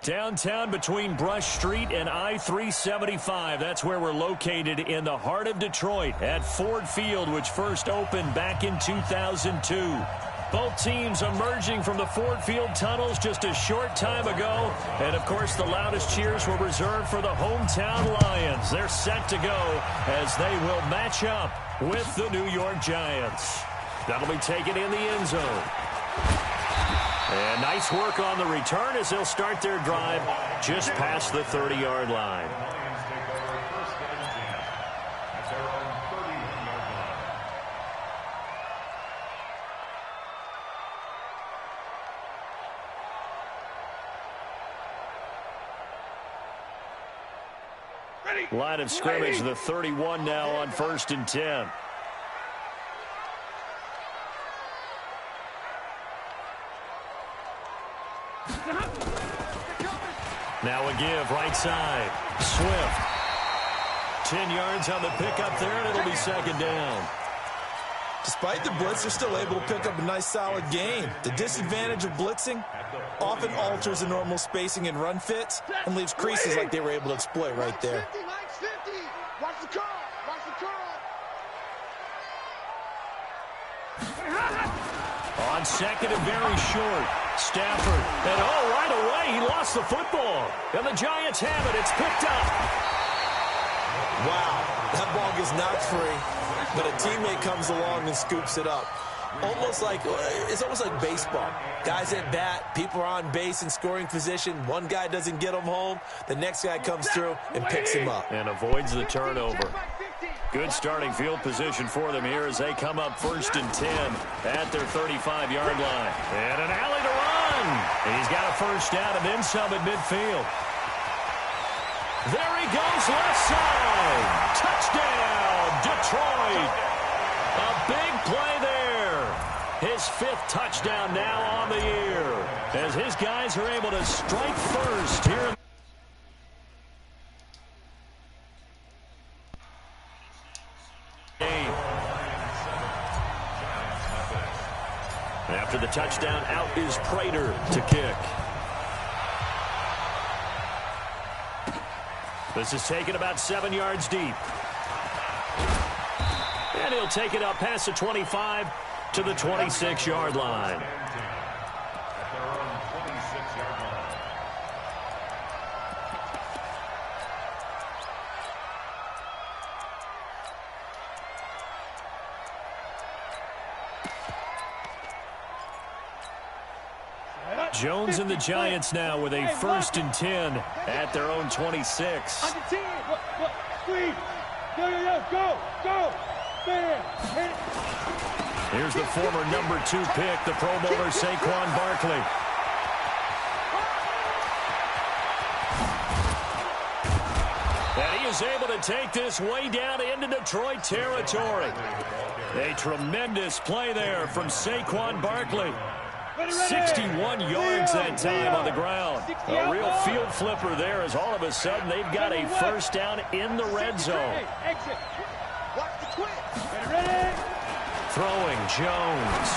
Downtown between Brush Street and I-375. That's where we're located in the heart of Detroit at Ford Field, which first opened back in 2002. Both teams emerging from the Ford Field tunnels just a short time ago. And, of course, the loudest cheers were reserved for the hometown Lions. They're set to go as they will match up with the New York Giants. That'll be taken in the end zone. And nice work on the return as they'll start their drive just past the 30-yard line. Line of scrimmage, the 31 now on 1st and 10. Now a give, right side. Swift. 10 yards on the pickup there, and it'll be second down. Despite the blitz, they're still able to pick up a nice, solid gain. The disadvantage of blitzing often alters the normal spacing and run fits and leaves creases like they were able to exploit right there. Watch the curl. Watch the curl. On second and very short. Stafford. And right away, he lost the football. And the Giants have it. It's picked up. Wow. That ball gets knocked free, but a teammate comes along and scoops it up. It's almost like baseball. Guys at bat, people are on base in scoring position. One guy doesn't get him home. The next guy comes through and picks him up. And avoids the turnover. Good starting field position for them here as they come up 1st and 10 at their 35-yard line. And an alley to run. He's got a first down and then some at midfield. There he goes, left side. Touchdown, Detroit. A big play there. His 5th touchdown now on the year as his guys are able to strike first here. After the touchdown, out is Prater to kick. This is taken about 7 yards deep. And he'll take it up past the 25 to the 26-yard line. Jones and the Giants now with a 1st and 10 at their own 26. Here's the former number 2 pick, the Pro Bowler Saquon Barkley. And he is able to take this way down into Detroit territory. A tremendous play there from Saquon Barkley. 61 yards that time on the ground. A real field flipper there as all of a sudden they've got a first down in the red zone. Throwing Jones.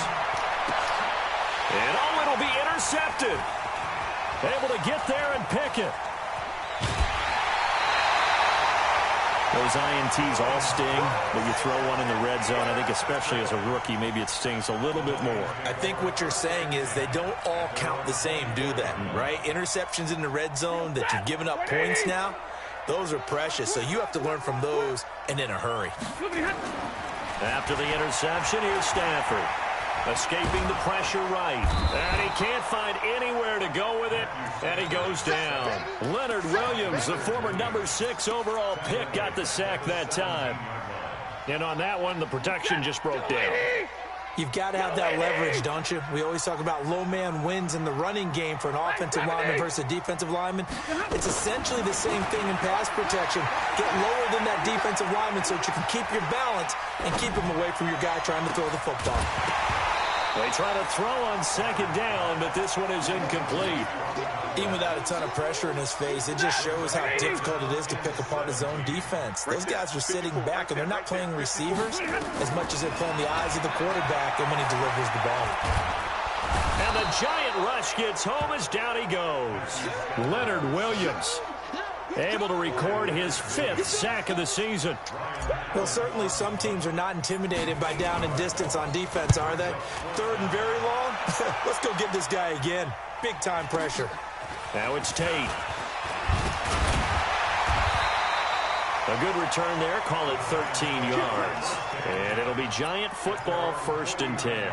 And it'll be intercepted. Able to get there and pick it. Those INTs all sting, but you throw one in the red zone. I think especially as a rookie, maybe it stings a little bit more. I think what you're saying is they don't all count the same, do they? Right? Interceptions in the red zone that you've given up points now, those are precious. So you have to learn from those and in a hurry. After the interception, here's Stafford. Escaping the pressure right. And he can't find anywhere to go with it. And he goes down. Leonard Williams, the former number 6 overall pick, got the sack that time. And on that one, the protection just broke down. You've got to have that leverage, don't you? We always talk about low man wins in the running game for an offensive lineman versus a defensive lineman. It's essentially the same thing in pass protection. Get lower than that defensive lineman so that you can keep your balance and keep him away from your guy trying to throw the football. They try to throw on second down, but this one is incomplete. Even without a ton of pressure in his face, it just shows how difficult it is to pick apart his own defense. Those guys are sitting back, and they're not playing receivers as much as they're playing the eyes of the quarterback and when he delivers the ball. And the Giant rush gets home as down he goes. Leonard Williams able to record his 5th sack of the season. Well, certainly some teams are not intimidated by down and distance on defense, are they? 3rd and very long? Let's go get this guy again. Big-time pressure. Now it's Tate. A good return there. Call it 13 yards. And it'll be Giant football, 1st and 10.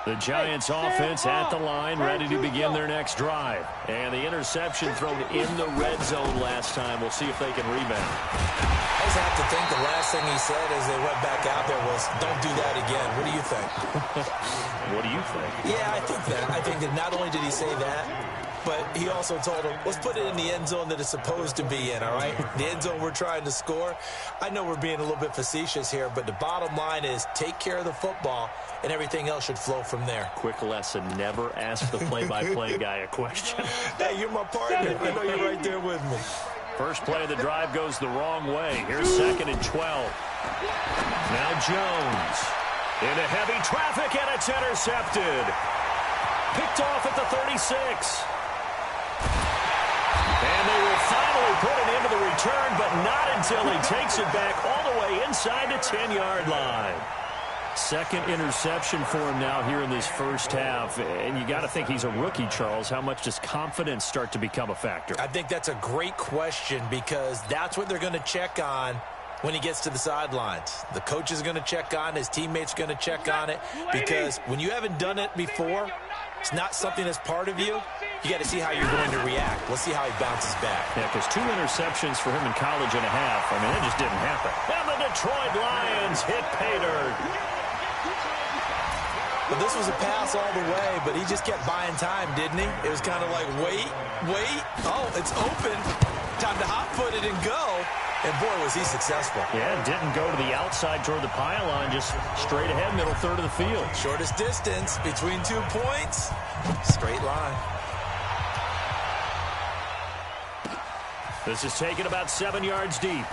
The Giants offense at the line, ready to begin their next drive. And the interception thrown in the red zone last time. We'll see if they can rebound. I just have to think the last thing he said as they went back out there was, don't do that again. What do you think? What do you think? Yeah, I think that. I think that not only did he say that, but he also told him, let's put it in the end zone that it's supposed to be in, all right? The end zone we're trying to score. I know we're being a little bit facetious here, but the bottom line is take care of the football, and everything else should flow from there. Quick lesson, never ask the play-by-play guy a question. Hey, you're my partner. I know you're right there with me. First play of the drive goes the wrong way. Here's 2nd and 12. Now Jones into heavy traffic, and it's intercepted. Picked off at the 36. And they will finally put it into the return, but not until he takes it back all the way inside the 10-yard line. 2nd interception for him now here in this first half. And you got to think he's a rookie, Charles. How much does confidence start to become a factor? I think that's a great question because that's what they're going to check on when he gets to the sidelines. The coach is going to check on, his teammates are going to check on it, because when you haven't done it before, it's not something that's part of you. You got to see how you're going to react. Let's see how he bounces back. Yeah, because 2 interceptions for him in college and a half. I mean, it just didn't happen. And the Detroit Lions hit pay dirt. Well, this was a pass all the way, but he just kept buying time, didn't he? It was kind of like, wait. Oh, it's open. Time to hot-foot it and go. And, boy, was he successful. Yeah, didn't go to the outside toward the pylon, just straight ahead, middle third of the field. Shortest distance between 2 points. Straight line. This is taken about 7 yards deep.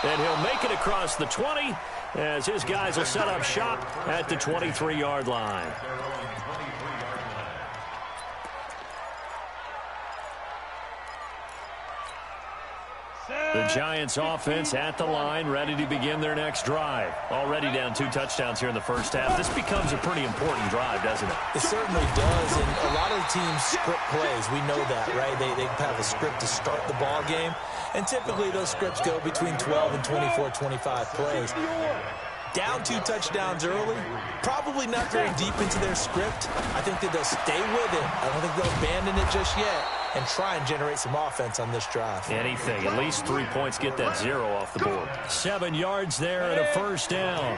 And he'll make it across the 20 as his guys will set up shop at the 23-yard line. The Giants offense at the line, ready to begin their next drive. Already down 2 touchdowns here in the first half. This becomes a pretty important drive, doesn't it? It certainly does, and a lot of the teams script plays. We know that, right? They have a script to start the ball game, and typically those scripts go between 12 and 24, 25 plays. Down 2 touchdowns early, probably not very deep into their script. I think that they'll stay with it. I don't think they'll abandon it just yet and try and generate some offense on this drive. Anything, at least 3 points, get that 0 off the board. 7 yards there and a first down.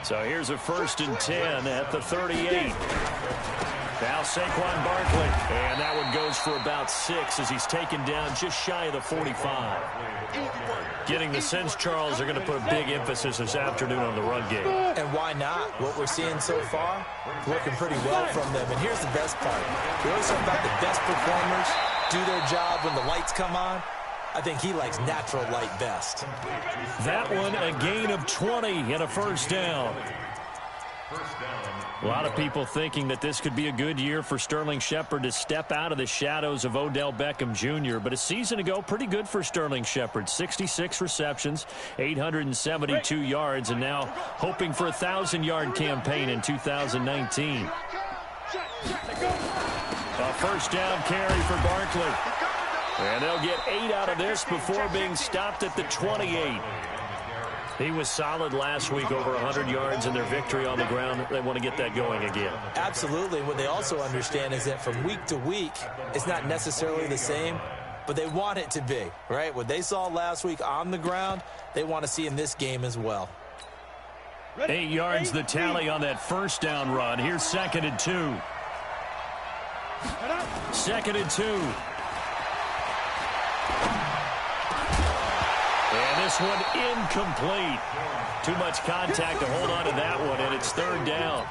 So here's a 1st and 10 at the 38. Now Saquon Barkley, and that one goes for about 6 as he's taken down just shy of the 45. Getting the sense, Charles, they're going to put a big emphasis this afternoon on the run game. And why not? What we're seeing so far, working pretty well from them. And here's the best part. We always talk about the best performers do their job when the lights come on. I think he likes natural light best. That one, a gain of 20 and a first down. A lot of people thinking that this could be a good year for Sterling Shepard to step out of the shadows of Odell Beckham Jr. But a season ago, pretty good for Sterling Shepard. 66 receptions, 872 yards, and now hoping for a 1,000-yard campaign in 2019. A first down carry for Barkley. And they'll get 8 out of this before being stopped at the 28. He was solid last week, over 100 yards in their victory on the ground. They want to get that going again. Absolutely. What they also understand is that from week to week, it's not necessarily the same, but they want it to be, right? What they saw last week on the ground, they want to see in this game as well. 8 yards the tally on that first down run. Here's 2nd and 2. 2nd and 2. And this one incomplete. Too much contact to hold on to that one, and it's 3rd down.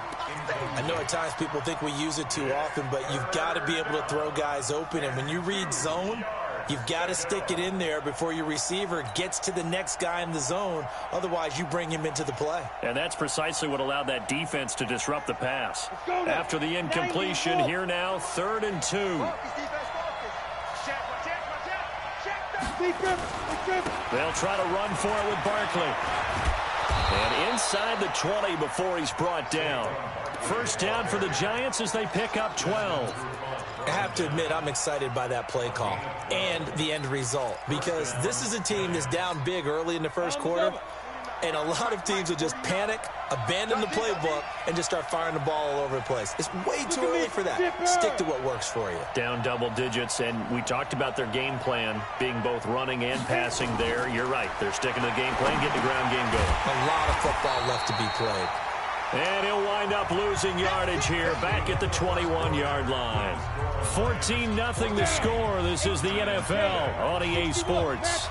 I know at times people think we use it too often, but you've got to be able to throw guys open. And when you read zone, You've got to stick it in there before your receiver gets to the next guy in the zone. Otherwise, you bring him into the play. And that's precisely what allowed that defense to disrupt the pass. After the incompletion, here now, 3rd and 2. They'll try to run for it with Barkley. And inside the 20 before he's brought down. First down for the Giants as they pick up 12. I have to admit, I'm excited by that play call and the end result, because this is a team that's down big early in the first quarter, and a lot of teams will just panic, abandon the playbook, and just start firing the ball all over the place. It's way too early for that. Stick to what works for you. Down double digits, and we talked about their game plan being both running and passing there. You're right. They're sticking to the game plan, getting the ground game going. A lot of football left to be played. And he'll wind up losing yardage here back at the 21-yard line. 14-0 the score. This is the NFL on EA Sports.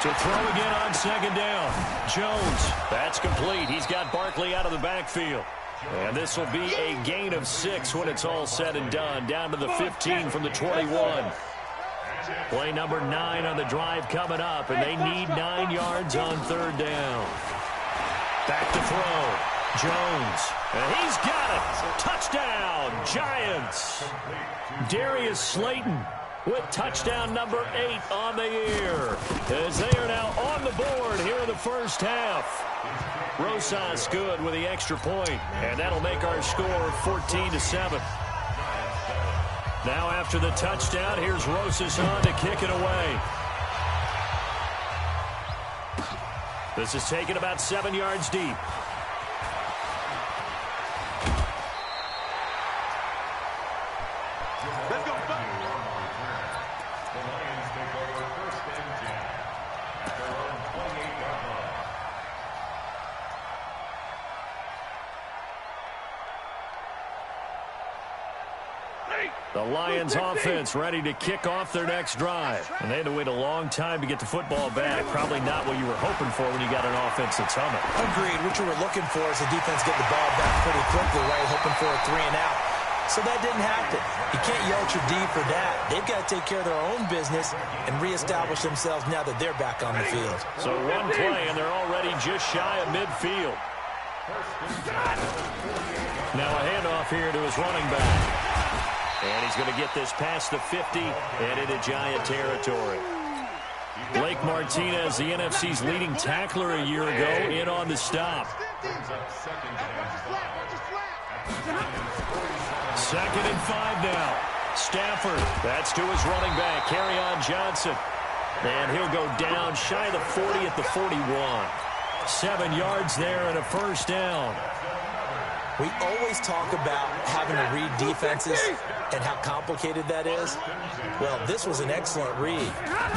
To throw again on 2nd down. Jones, that's complete. He's got Barkley out of the backfield. And this will be a gain of 6 when it's all said and done. Down to the 15 from the 21. Play number 9 on the drive coming up, and they need 9 yards on 3rd down. Back to throw. Jones, and he's got it. Touchdown, Giants. Darius Slayton with touchdown number 8 on the year, as they are now on the board here in the first half. Rosas good with the extra point, and that'll make our score 14-7. Now after the touchdown, here's Rosas on to kick it away. This is taken about 7 yards deep. Let's go. The Lions offense ready to kick off their next drive. And they had to wait a long time to get the football back. Probably not what you were hoping for when you got an offense that's humming. Agreed. What you were looking for is the defense get the ball back pretty quickly, right? Hoping for a 3 and out. So that didn't happen. You can't yell at your D for that. They've got to take care of their own business and reestablish themselves now that they're back on the field. So one play, and they're already just shy of midfield. Now a handoff here to his running back. And he's going to get this past the 50 and into Giant territory. Blake Martinez, the NFC's leading tackler a year ago, in on the stop. 2nd and 5 now. Stafford, that's to his running back, Kerryon Johnson. And he'll go down shy of the 40 at the 41. 7 yards there and a first down. We always talk about having to read defenses and how complicated that is. Well, this was an excellent read.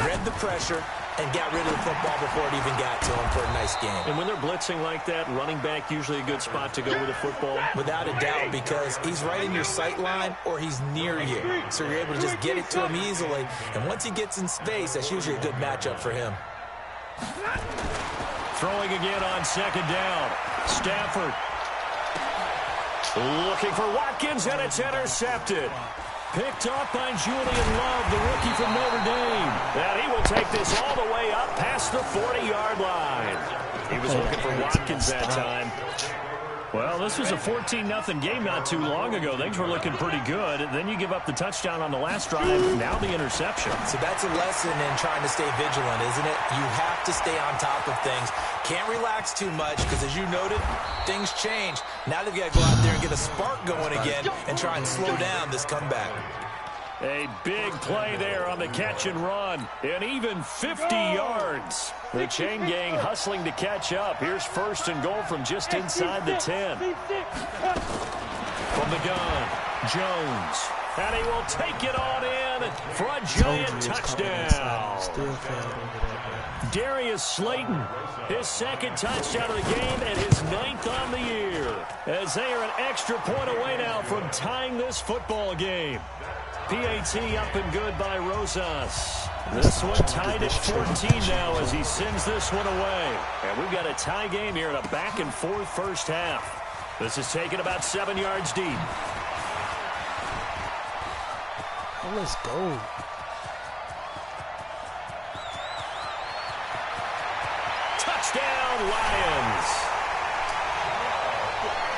Read the pressure and got rid of the football before it even got to him for a nice game. And when they're blitzing like that, running back usually a good spot to go with the football? Without a doubt, because he's right in your sight line or he's near you. So you're able to just get it to him easily. And once he gets in space, that's usually a good matchup for him. Throwing again on 2nd down. Stafford. Looking for Watkins, and it's intercepted. Picked off by Julian Love, the rookie from Notre Dame. And he will take this all the way up past the 40-yard line. He was looking for Watkins that time. Well, this was a 14-0 game not too long ago. Things were looking pretty good. Then you give up the touchdown on the last drive. Now the interception. So that's a lesson in trying to stay vigilant, isn't it? You have to stay on top of things. Can't relax too much because, as you noted, things change. Now they've got to go out there and get a spark going again and try and slow down this comeback. A big play there on the catch and run. And even 50 yards. The chain gang hustling to catch up. Here's 1st and goal from just inside the 10. From the gun, Jones. And he will take it on in for a Giant touchdown. Darius Slayton, his 2nd touchdown of the game and his 9th on the year. As they are an extra point away now from tying this football game. PAT up and good by Rosas. This one tied at 14 now as he sends this one away. And we've got a tie game here in a back-and-forth first half. This is taken about 7 yards deep. Oh, let's go. Touchdown, Lions.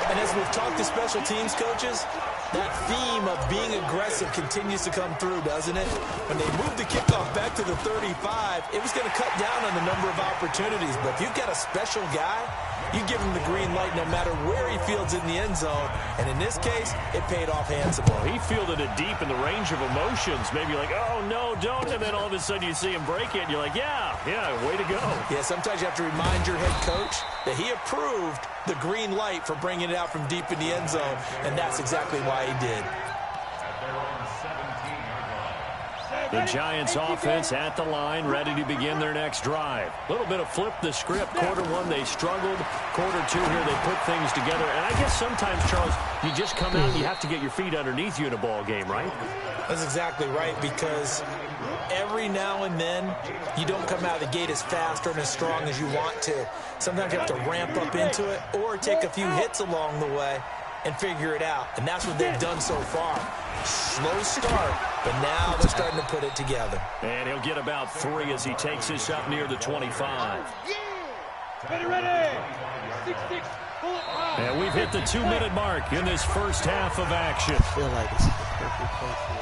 And as we've talked to special teams coaches, that theme of being aggressive continues to come through, doesn't it? When they moved the kickoff back to the 35, it was going to cut down on the number of opportunities. But if you've got a special guy, you give him the green light no matter where he fields in the end zone. And in this case, it paid off handsomely. He fielded it deep in the range of emotions. Maybe like, oh, no, don't. And then all of a sudden you see him break it, and you're like, yeah, way to go. Yeah, sometimes you have to remind your head coach that he approved the green light for bringing it out from deep in the end zone, and that's exactly why he did. The Giants offense at the line, ready to begin their next drive. A little bit of flip the script. Quarter one, they struggled. Quarter two here, they put things together. And I guess sometimes, Charles, you just come out and you have to get your feet underneath you in a ball game, right? That's exactly right, because every now and then you don't come out of the gate as fast or as strong as you want to. Sometimes you have to ramp up into it or take a few hits along the way and figure it out. And that's what they've done so far. Slow start, but now they're starting to put it together. And he'll get about 3 as he takes this up near the 25. Ready. 6-6. Pull it out. And we've hit the 2-minute mark in this first half of action. I feel like this is the perfect play for it.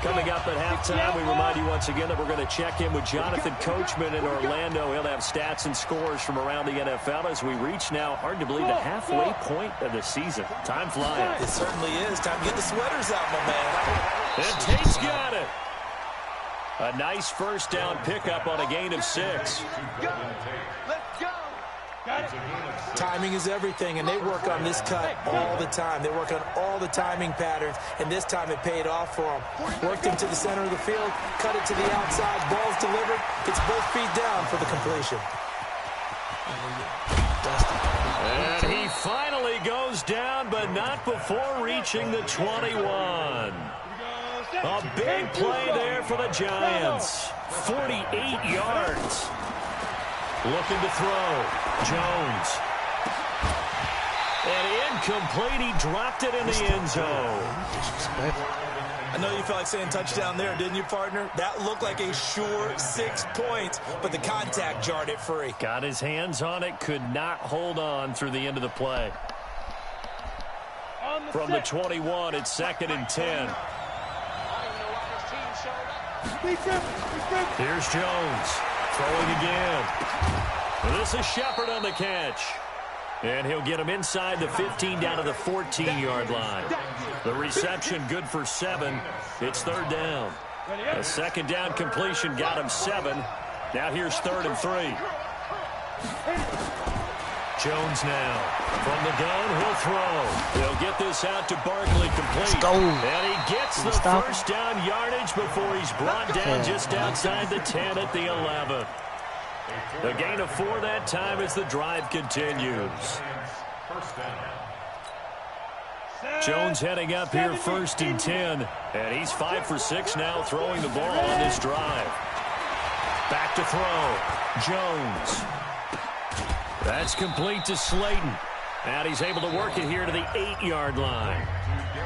Coming up at halftime, we remind you once again that we're going to check in with Jonathan Coachman in Orlando. He'll have stats and scores from around the NFL as we reach now, hard to believe, the halfway point of the season. Time flying. It certainly is. Time to get the sweaters out, my man. And Tate's got it. A nice first down pickup on a gain of 6. Let's go. Got it. Timing is everything, and they work on this cut all the time. They work on all the timing patterns, and this time it paid off for them. Worked into the center of the field, cut it to the outside, ball's delivered. It's both feet down for the completion. And he finally goes down, but not before reaching the 21. A big play there for the Giants. 48 yards. Looking to throw. Jones. And incomplete. He dropped it in the end zone. I know you felt like saying touchdown there, didn't you, partner? That looked like a sure 6 points, but the contact jarred it free. Got his hands on it. Could not hold on through the end of the play. From the 21, it's 2nd and 10. Here's Jones. Throwing again. This is Shepard on the catch. And he'll get him inside the 15 down to the 14-yard line. The reception good for 7. It's 3rd down. A 2nd down completion got him 7. Now here's 3rd and 3. Jones now. From the gun, he'll throw. He'll get this out to Barkley complete. Let's go. And he gets the first down yardage before he's brought down just outside the 10 at the 11. The gain of 4 that time as the drive continues. Jones heading up here 1st and 10. And he's 5 for 6 now throwing the ball on this drive. Back to throw. Jones. That's complete to Slayton. And he's able to work it here to the 8-yard line.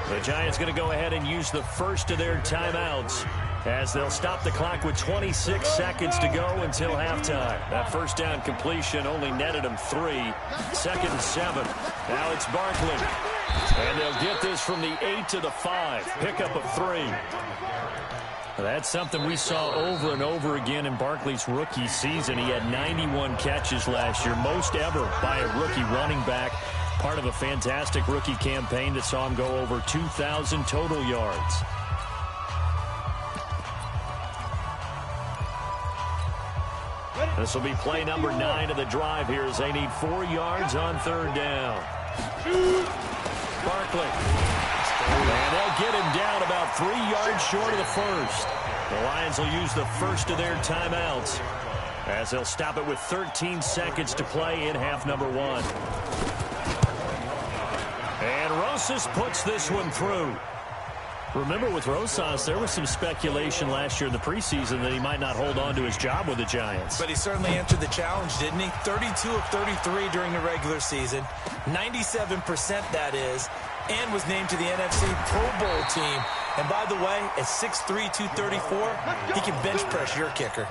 The Giants going to go ahead and use the first of their timeouts as they'll stop the clock with 26 seconds to go until halftime. That first down completion only netted them 3. 2nd and 7. Now it's Barkley. And they'll get this from the 8 to the 5. Pickup of 3. That's something we saw over and over again in Barkley's rookie season. He had 91 catches last year, most ever by a rookie running back. Part of a fantastic rookie campaign that saw him go over 2,000 total yards. This will be play number 9 of the drive here as they need 4 yards on 3rd down. Barkley. And they'll get him down about 3 yards short of the first. The Lions will use the first of their timeouts as they'll stop it with 13 seconds to play in half number 1. And Rosas puts this one through. Remember, with Rosas, there was some speculation last year in the preseason that he might not hold on to his job with the Giants. But he certainly answered the challenge, didn't he? 32 of 33 during the regular season. 97% that is. and was named to the NFC Pro Bowl team. And by the way, at 6'3", 234, he can bench press your kicker.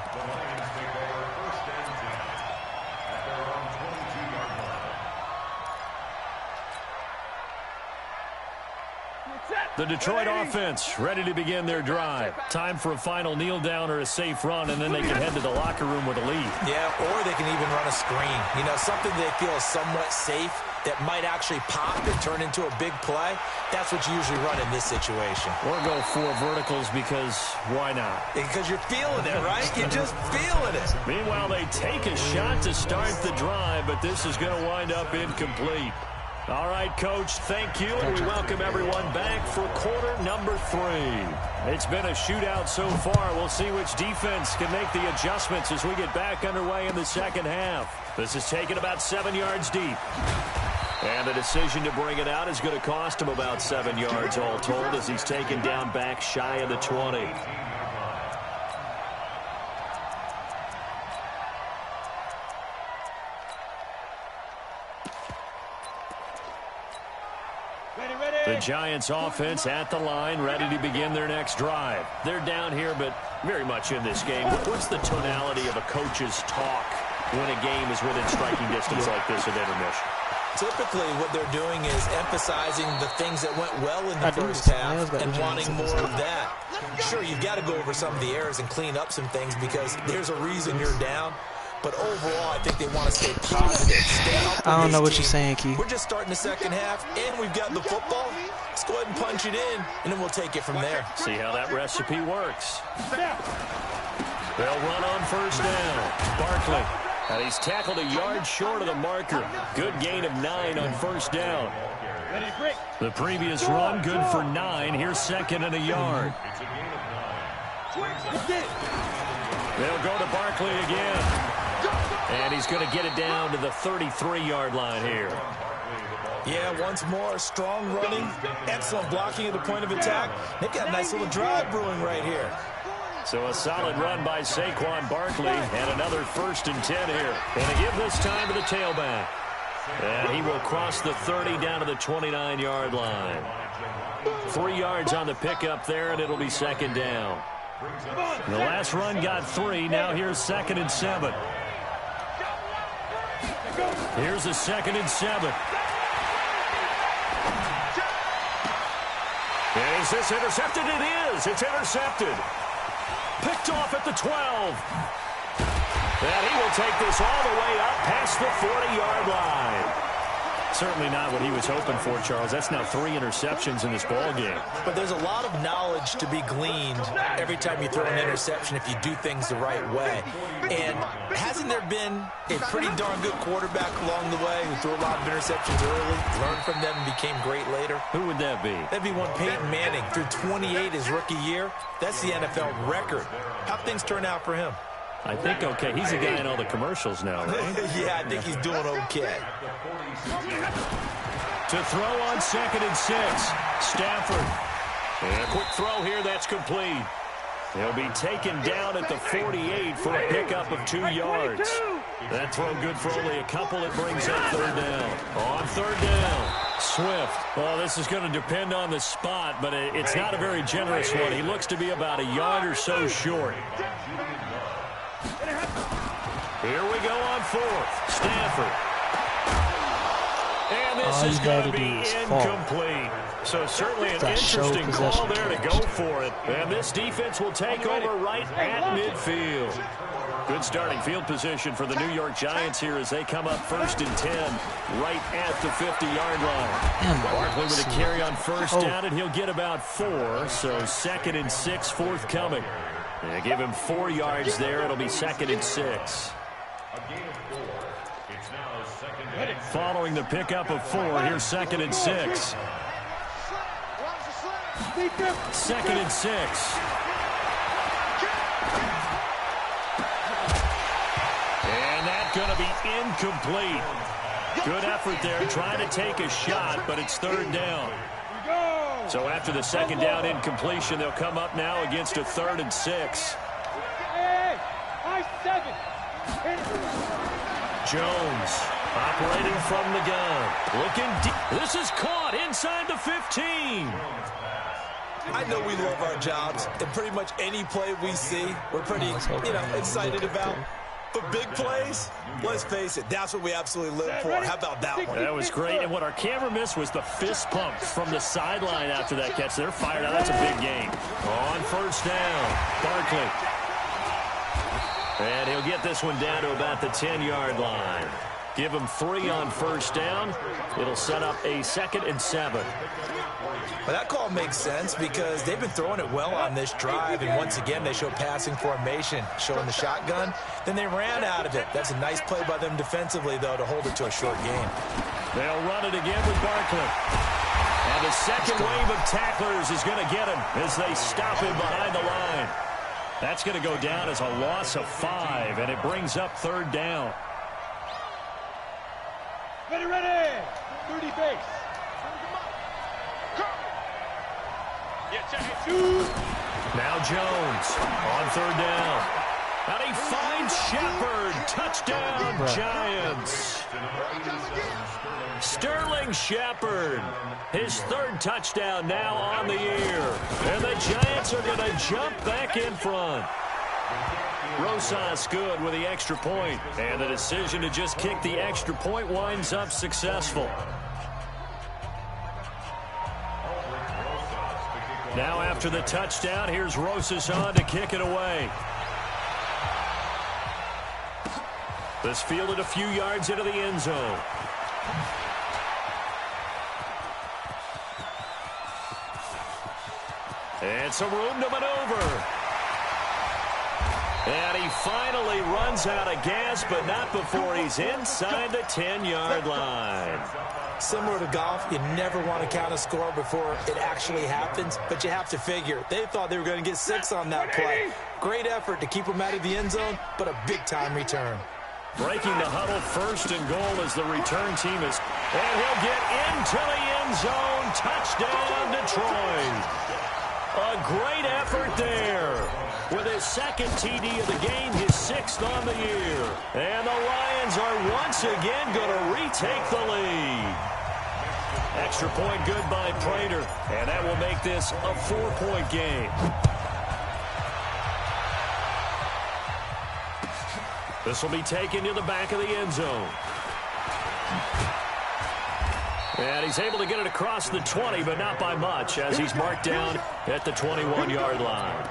The Detroit offense ready to begin their drive. Time for a final kneel down or a safe run, and then they can head to the locker room with a lead. Yeah, or they can even run a screen. You know, something they feel is somewhat safe that might actually pop and turn into a big play. That's what you usually run in this situation. Or go 4 verticals because why not? Because you're feeling it, right? You're just feeling it. Meanwhile, they take a shot to start the drive, but this is going to wind up incomplete. All right, Coach, thank you, and we welcome everyone back for quarter number 3. It's been a shootout so far. We'll see which defense can make the adjustments as we get back underway in the second half. This is taken about 7 yards deep. And the decision to bring it out is going to cost him about 7 yards all told as he's taken down back shy of the 20. The Giants offense at the line, ready to begin their next drive. They're down here, but very much in this game. What's the tonality of a coach's talk when a game is within striking distance like this at intermission? Typically, what they're doing is emphasizing the things that went well in the first half and wanting more of that. Sure, you've got to go over some of the errors and clean up some things because there's a reason you're down. But overall, I think they want to stay positive. I don't know what you're saying, Keith. We're just starting the second half, and we've got the football. Let's go ahead and punch it in, and then we'll take it from there. See how that recipe works. They'll run on first down. Barkley. And he's tackled a yard short of the marker. Good gain of 9 on first down. The previous run, good for 9. Here's second and a yard. They'll go to Barkley again. And he's going to get it down to the 33-yard line here. Yeah, once more, strong running, excellent blocking at the point of attack. They've got a nice little drive brewing right here. So a solid run by Saquon Barkley and another 1st and 10 here. And they give this time to the tailback. And he will cross the 30 down to the 29-yard line. 3 yards on the pickup there, and it'll be second down. The last run got 3. Now here's 2nd and 7. Here's a 2nd and 7. Is this intercepted? It is. It's intercepted. Picked off at the 12. And he will take this all the way up past the 40-yard line. Certainly not what he was hoping for, Charles. That's now 3 interceptions in this ball game. But there's a lot of knowledge to be gleaned every time you throw an interception if you do things the right way. And hasn't there been a pretty darn good quarterback along the way who threw a lot of interceptions early, learned from them, and became great later? Who would that be? That'd be one Peyton Manning. Threw 28 his rookie year. That's the NFL record. How'd things turn out for him? I think okay. He's a guy in all the commercials now, right? Yeah, I think he's doing okay. To throw on 2nd and 6. Stafford. And a quick throw here. That's complete. He'll be taken down at the 48 for a pickup of 2 yards. That throw good for only a couple. It brings up 3rd down. On 3rd down, Swift. Well, this is going to depend on the spot, but it's not a very generous one. He looks to be about a yard or so short. Here we go on 4th. Stafford. And this is going to be incomplete. So certainly an interesting call there to go for it. And this defense will take over right at midfield. Good starting field position for the New York Giants here as they come up 1st and 10 right at the 50-yard line. Barkley with a carry on 1st down, and he'll get about 4. So 2nd and 6 forthcoming. They give him 4 yards there. It'll be 2nd and 6. Following the pickup of 4, here's 2nd and 6. 2nd and 6. And that's going to be incomplete. Good effort there, trying to take a shot, but it's 3rd down. So after the 2nd down incompletion, they'll come up now against a 3rd and 6. Jones Operating from the gun. Looking deep. This is caught inside the 15. I know we love our jobs, and pretty much any play we see, we're pretty, excited about. But big plays, let's face it, that's what we absolutely live for. How about that one? That was great, and what our camera missed was the fist pump from the sideline after that catch. They're fired out. That's a big game. On first down, Barkley. And he'll get this one down to about the 10-yard line. Give him 3 on first down. It'll set up a 2nd and 7. Well, that call makes sense because they've been throwing it well on this drive, and once again they show passing formation, showing the shotgun. Then they ran out of it. That's a nice play by them defensively, though, to hold it to a short game. They'll run it again with Barkley. And the second wave of tacklers is going to get him as they stop him behind the line. That's going to go down as a loss of 5, and it brings up 3rd down. Ready. 30 base. Now Jones on 3rd down. And he finds Shepard. Touchdown, Giants. Sterling Shepard. His 3rd touchdown now on the year. And the Giants are going to jump back in front. Rosas good with the extra point. And the decision to just kick the extra point winds up successful. Now after the touchdown, here's Rosas on to kick it away. This fielded a few yards into the end zone. And some room to maneuver. And he finally runs out of gas, but not before he's inside the 10-yard line. Similar to golf, you never want to count a score before it actually happens, but you have to figure. They thought they were going to get 6 on that play. Great effort to keep them out of the end zone, but a big-time return. Breaking the huddle, 1st and goal as the return team is. And he'll get into the end zone. Touchdown, Detroit. A great effort there. With his 2nd TD of the game, his 6th on the year. And the Lions are once again going to retake the lead. Extra point good by Prater. And that will make this a 4-point game. This will be taken to the back of the end zone. And he's able to get it across the 20, but not by much, as he's marked down at the 21-yard line.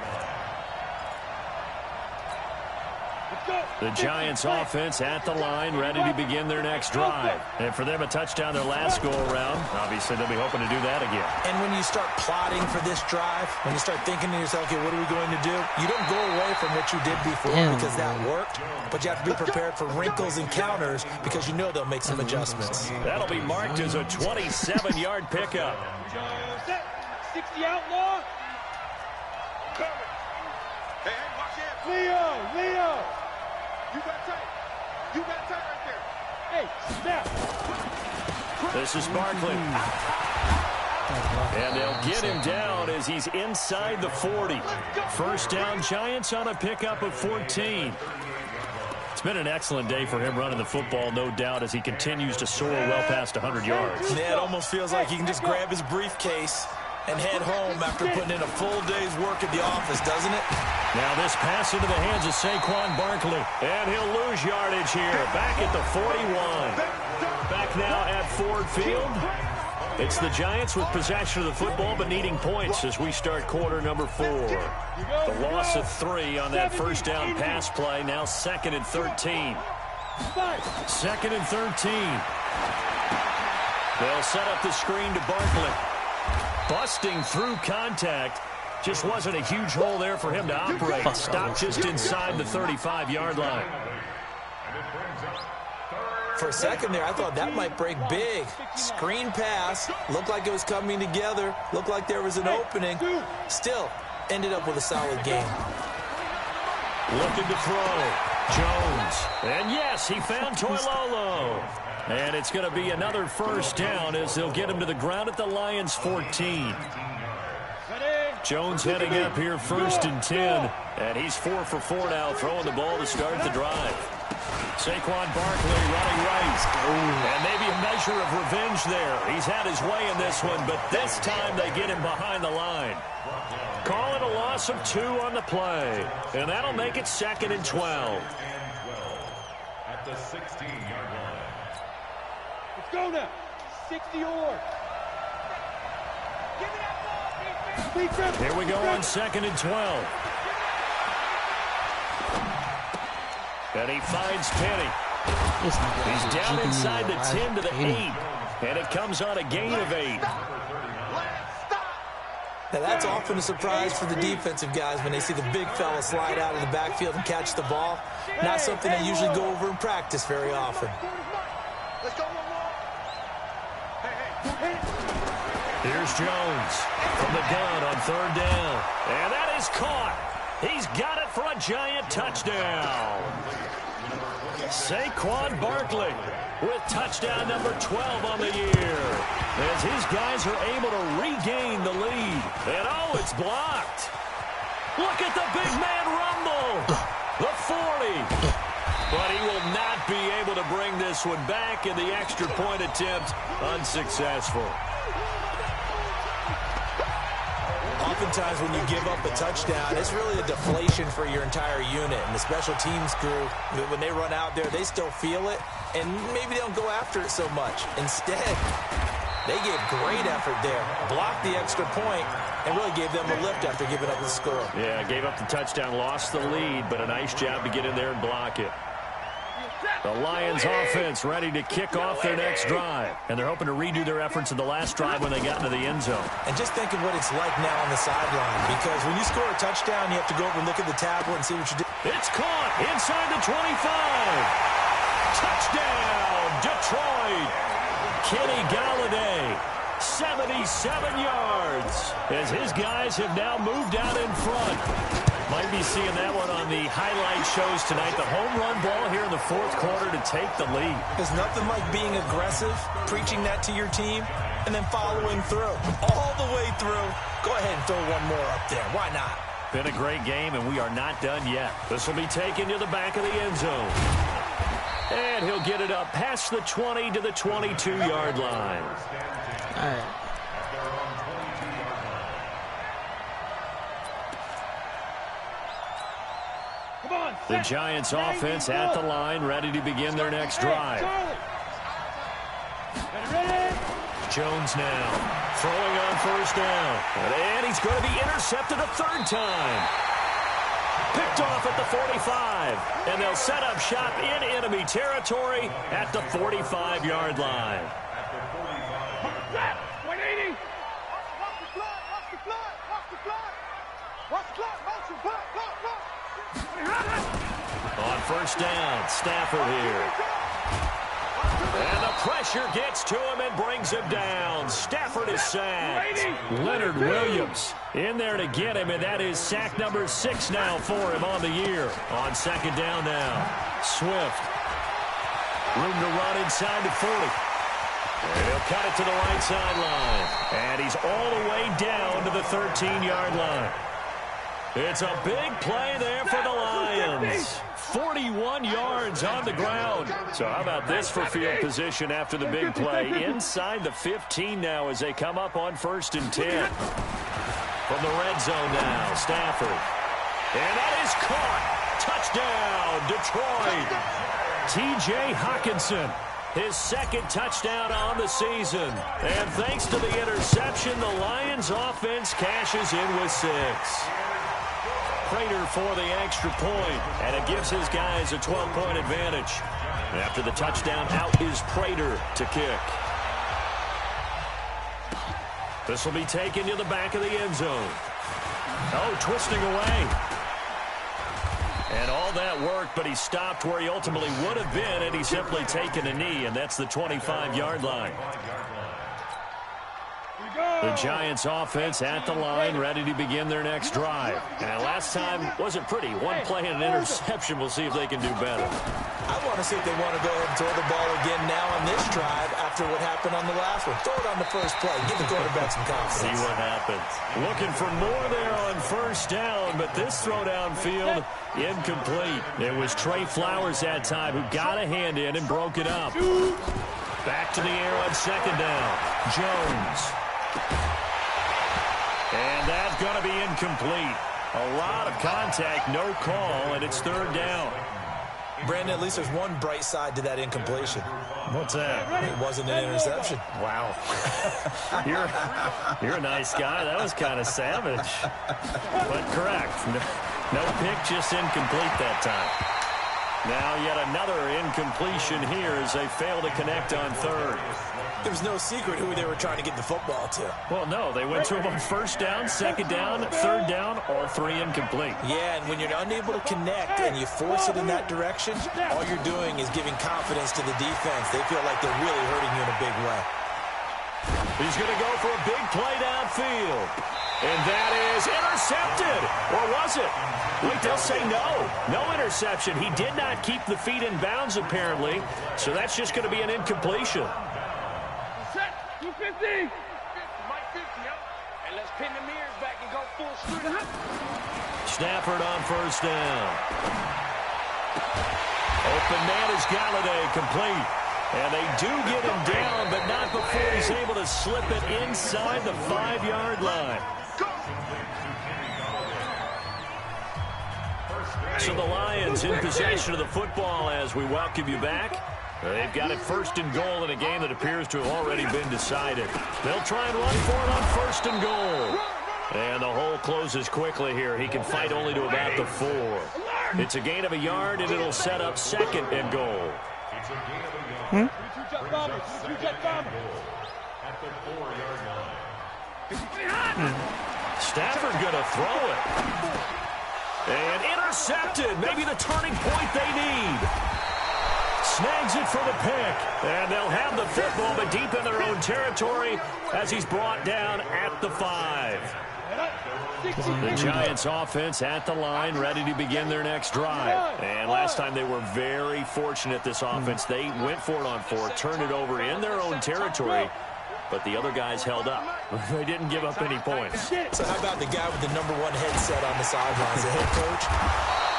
The Giants offense at the line, ready to begin their next drive. And for them, a touchdown their last go-around. Obviously, they'll be hoping to do that again. And when you start plotting for this drive, when you start thinking to yourself, okay, what are we going to do? You don't go away from what you did before because that worked, but you have to be prepared for wrinkles and counters because you know they'll make some adjustments. That'll be marked as a 27-yard pickup. 60 outlaw. Hey, watch it. Leo. You got tight right there. Hey, snap. This is Barkley. And they'll get him down as he's inside the 40. First down, Giants on a pickup of 14. It's been an excellent day for him running the football, no doubt, as he continues to soar well past 100 yards. Yeah, it almost feels like he can just grab his briefcase and head home after putting in a full day's work at the office, doesn't it? Now this pass into the hands of Saquon Barkley. And he'll lose yardage here. Back at the 41. Back now at Ford Field. It's the Giants with possession of the football, but needing points as we start quarter number 4. The loss of 3 on that first down pass play. Now 2nd and 13. 2nd and 13. They'll set up the screen to Barkley. Busting through contact. Just wasn't a huge hole there for him to operate. Stopped just inside the 35-yard line. For a second there, I thought that might break big. Screen pass. Looked like it was coming together. Looked like there was an opening. Still, ended up with a solid game. Looking to throw. Jones. And yes, he found Toilolo. And it's going to be another first down as they'll get him to the ground at the Lions' 14. Jones heading up here 1st and 10. And he's 4 for 4 now, throwing the ball to start the drive. Saquon Barkley running right. And maybe a measure of revenge there. He's had his way in this one, but this time they get him behind the line. Call it a loss of 2 on the play. And that'll make it 2nd and 12. At the 16-yard line. Let's go now. 60 or. Here we go on 2nd and 12. And he finds Penny. He's down inside the 10 to the 8. And it comes on a gain of 8. Now that's often a surprise for the defensive guys when they see the big fella slide out of the backfield and catch the ball. Not something they usually go over in practice very often. Let's go one more. Here's Jones from the gun on 3rd down. And that is caught. He's got it for a giant touchdown. Saquon Barkley with touchdown number 12 on the year. As his guys are able to regain the lead. And oh, it's blocked. Look at the big man rumble. The 40. But he will not be able to bring this one back, in the extra point attempt unsuccessful. Oftentimes when you give up a touchdown, it's really a deflation for your entire unit. And the special teams crew, when they run out there, they still feel it. And maybe they don't go after it so much. Instead, they gave great effort there. Blocked the extra point and really gave them a lift after giving up the score. Yeah, gave up the touchdown, lost the lead, but a nice job to get in there and block it. The Lions offense ready to kick off their next drive. And they're hoping to redo their efforts in the last drive when they got into the end zone. And just think of what it's like now on the sideline. Because when you score a touchdown, you have to go over and look at the tablet and see what you did. It's caught inside the 25. Touchdown, Detroit. Kenny Galladay, 77 yards. As his guys have now moved out in front. Might be seeing that one on the highlight shows tonight. The home run ball here in the 4th quarter to take the lead. There's nothing like being aggressive, preaching that to your team, and then following through. All the way through. Go ahead and throw one more up there. Why not? Been a great game, and we are not done yet. This will be taken to the back of the end zone. And he'll get it up past the 20 to the 22-yard line. All right. The Giants offense at the line, ready to begin their next drive. Jones now throwing on 1st down. And he's going to be intercepted a 3rd time. Picked off at the 45. And they'll set up shop in enemy territory at the 45-yard line. On 1st down, Stafford here. And the pressure gets to him and brings him down. Stafford is sacked. Leonard Williams in there to get him, and that is sack number 6 now for him on the year. On 2nd down now, Swift. Room to run inside the 40. And he'll cut it to the right sideline. And he's all the way down to the 13-yard line. It's a big play there for the Lions. 41 yards on the ground. So how about this for field position after the big play? Inside the 15 now as they come up on 1st and 10. From the red zone now, Stafford. And that is caught. Touchdown, Detroit. T.J. Hockenson, his 2nd touchdown on the season. And thanks to the interception, the Lions offense cashes in with 6. Prater for the extra point, and it gives his guys a 12-point advantage. After the touchdown, out is Prater to kick. This will be taken to the back of the end zone. Oh, twisting away. And all that worked, but he stopped where he ultimately would have been, and he's simply taken a knee, and that's the 25-yard line. The Giants offense at the line, ready to begin their next drive. And last time wasn't pretty. One play and an interception. We'll see if they can do better. I want to see if they want to go ahead and throw the ball again now on this drive after after what happened on the last one. Throw it on the first play. Give the quarterback some confidence. See what happens. Looking for more there on first down, but this throw downfield, incomplete. It was Trey Flowers that time who got a hand in and broke it up. Back to the air on second down. Jones. And that's going to be incomplete. A lot of contact, no call, and it's third down. Brandon, at least there's one bright side to that incompletion. What's that? It wasn't an interception. Wow. You're a nice guy. That was kind of savage. But correct. No pick, just incomplete that time. Now yet another incompletion here as they fail to connect on third. There was no secret who they were trying to get the football to. Well, no. They went to him on first down, second down, third down, all three incomplete. Yeah, and when you're unable to connect and you force it in that direction, all you're doing is giving confidence to the defense. They feel like they're really hurting you in a big way. He's going to go for a big play downfield. And that is intercepted. Or was it? Wait, they'll say no. No interception. He did not keep the feet in bounds, apparently. So that's just going to be an incompletion. Set. 250. Mike 50, and let's pin the mirrors back and go full speed. Stafford on first down. Open man is Galladay, complete. And they do get him down, but not before he's able to slip it inside the 5-yard line. So the Lions in possession of the football as we welcome you back. They've got it first and goal in a game that appears to have already been decided. They'll try and run for it on first and goal. And the hole closes quickly here. He can fight only to about the 4. It's a gain of a yard, and it'll set up second and goal. Stafford going to throw it. And intercepted. Maybe the turning point they need. Snags it for the pick. And they'll have the football, but deep in their own territory as he's brought down at the 5. The Giants offense at the line, ready to begin their next drive. And last time they were very fortunate, this offense. They went for it on 4, turned it over in their own territory, but the other guys held up. They didn't give up any points. So how about the guy with the #1 headset on the sidelines, the head coach?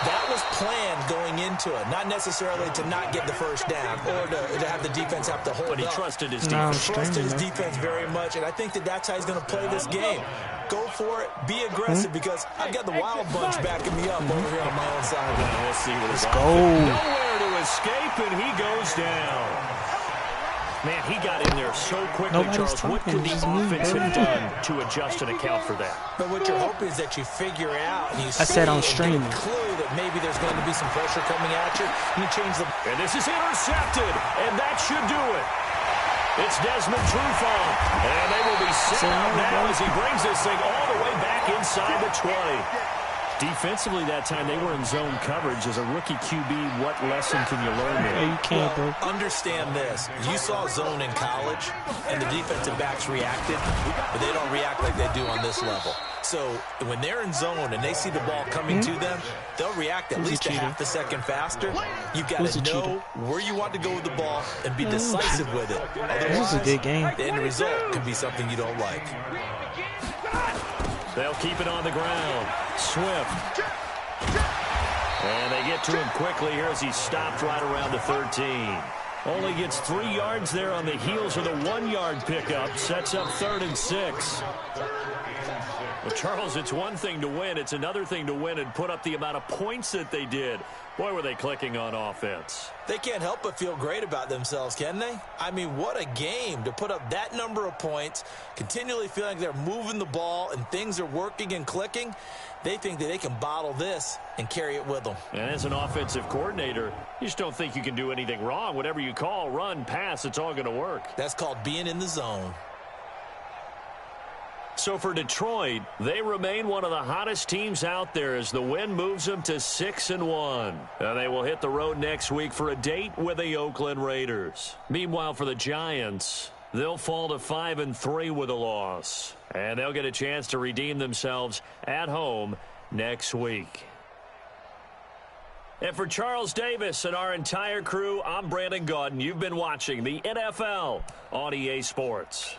That was planned going into it, not necessarily to not get the first down or to have the defense have to hold up. But he trusted his defense. He trusted his defense very much, and I think that's how he's going to play this game. Go for it, be aggressive, because I've got the Wild Bunch backing me up over here on my own side. Now we'll see what his Let's go. Nowhere to escape, and he goes down. Man, he got in there so quickly, Nobody's Charles. What talking, could the just me, offense bro. have done to adjust and account for that? But what you're hoping is that you figure out and you I said on and stream. get a clue that maybe there's going to be some pressure coming at you, and you change the... And this is intercepted, and that should do it. It's Desmond Trufant, and they will be set up now as he brings this thing all the way back inside the 20. Defensively that time, they were in zone coverage. As a rookie QB, what lesson can you learn there? Yeah, you can't, bro. Understand this. You saw zone in college, and the defensive backs reacted, but they don't react like they do on this level. So when they're in zone and they see the ball coming to them, they'll react at least a half a second faster. You've got to know where you want to go with the ball and be decisive with it. This is a good game. The end result could be something you don't like. They'll keep it on the ground. Swift. And they get to him quickly here as he stopped right around the 13. Only gets 3 yards there on the heels of the 1-yard pickup. Sets up 3rd and 6. Well, Charles, it's one thing to win. It's another thing to win and put up the amount of points that they did. Boy, were they clicking on offense. They can't help but feel great about themselves, can they? I mean, what a game to put up that number of points, continually feeling like they're moving the ball and things are working and clicking. They think that they can bottle this and carry it with them. And as an offensive coordinator, you just don't think you can do anything wrong. Whatever you call, run, pass, it's all going to work. That's called being in the zone. So for Detroit, they remain one of the hottest teams out there as the win moves them to 6-1. And they will hit the road next week for a date with the Oakland Raiders. Meanwhile, for the Giants, they'll fall to 5-3 with a loss. And they'll get a chance to redeem themselves at home next week. And for Charles Davis and our entire crew, I'm Brandon Gaudin. You've been watching the NFL on EA Sports.